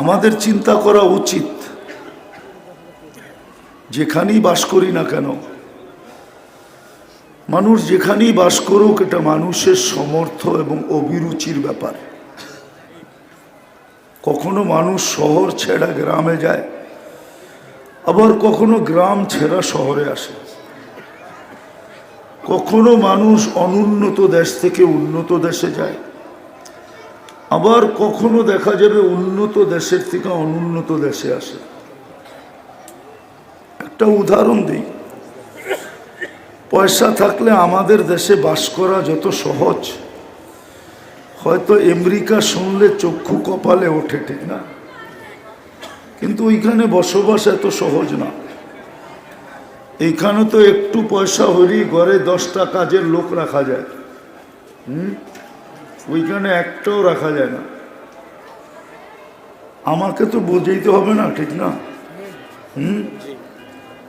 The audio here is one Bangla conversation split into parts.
আমাদের চিন্তা করা উচিত, যেখানেই বাস করি না কেন, মানুষ যেখানেই বাস করুক, এটা মানুষের সমর্থ এবং অভিরুচির ব্যাপার। কখনো মানুষ শহর ছেড়া গ্রামে যায়, আবার কখনো গ্রাম ছেড়া শহরে আসে। কখনো মানুষ অনুন্নত দেশ থেকে উন্নত দেশে যায়, আবার কখনো দেখা যাবে উন্নত দেশের থেকে অনুন্নত দেশে আসে। একটা উদাহরণ দিই, পয়সা থাকলে আমাদের দেশে বাস করা যত সহজ, হয়তো আমেরিকা শুনলে চক্ষু কপালে ওঠে, ঠিক না? কিন্তু ওইখানে বসবাস এত সহজ না। এইখানে তো একটু পয়সা হলেই ঘরে 10টা কাজের লোক রাখা যায়, ওইখানে একটাও রাখা যায় না। আমাকে তো বোঝাইতে হবে না, ঠিক না?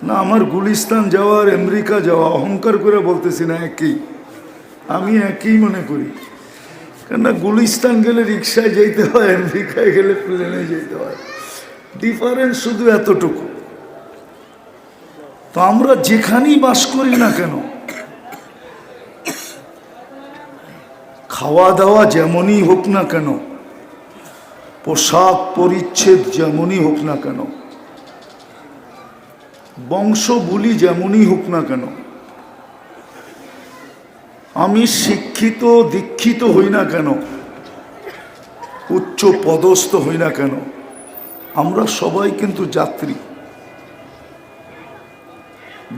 না, আমার গুলিস্তান যাওয়া আর আমেরিকা যাওয়া, অহংকার করে বলতেছি না, একই। আমি একই মনে করি। কেননা গুলিস্তান গেলে রিক্সায় যেতে হয়, আমেরিকায় গেলে প্লেনে যেতে হয়। ডিফারেন্স শুধু এতটুকু। তো আমরা যেখানেই বাস করি না কেন, খাওয়া দাওয়া যেমনই হোক না কেন, পোশাক পরিচ্ছেদ যেমনই হোক না কেন, বংশ বুলি যেমনই হোক না কেন, আমি শিক্ষিত দীক্ষিত হই না কেন, উচ্চ পদস্থ হই না কেন, আমরা সবাই কিন্তু যাত্রী।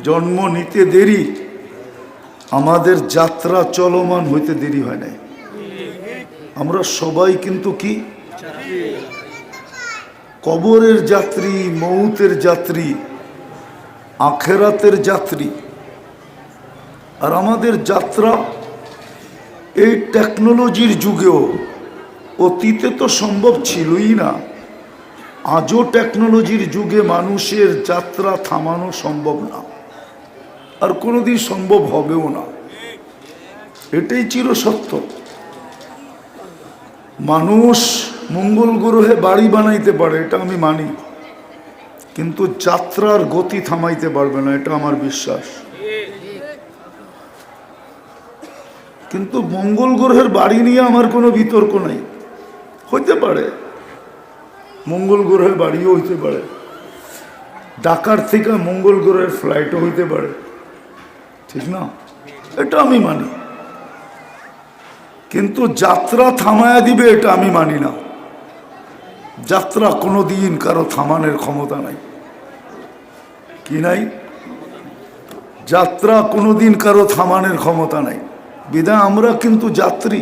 জন্ম নিতে দেরি, আমাদের যাত্রা চলমান হইতে দেরি হয় নাই। আমরা সবাই কিন্তু কি কবরের যাত্রী, মৌতের যাত্রী, আখেরাতের যাত্রী। আর আমাদের যাত্রা এই টেকনোলজির যুগেও, অতীতে তো সম্ভব ছিলই না, আজও টেকনোলজির যুগে মানুষের যাত্রা থামানো সম্ভব না, আর কোনোদিন সম্ভব হবেও না। এটাই চিরসত্য। মানুষ মঙ্গল গ্রহে বাড়ি বানাইতে পারে, এটা আমি মানি, কিন্তু যাত্রার গতি থামাইতে পারবে না, এটা আমার বিশ্বাস। কিন্তু মঙ্গল গ্রহের বাড়ি নিয়ে আমার কোনো বিতর্ক নাই। হইতে পারে মঙ্গল গ্রহের বাড়িও হইতে পারে, ঢাকার থেকে মঙ্গল গ্রহের ফ্লাইটও হইতে পারে, ঠিক না? এটা আমি মানি। কিন্তু যাত্রা থামায়া দিবে, এটা আমি মানি না। যাত্রা কোনোদিন কারো থামানোর ক্ষমতা নাই। কি নাই? যাত্রা কোনোদিন কারো থামানোর ক্ষমতা নাই। বিধায় আমরা কিন্তু যাত্রী।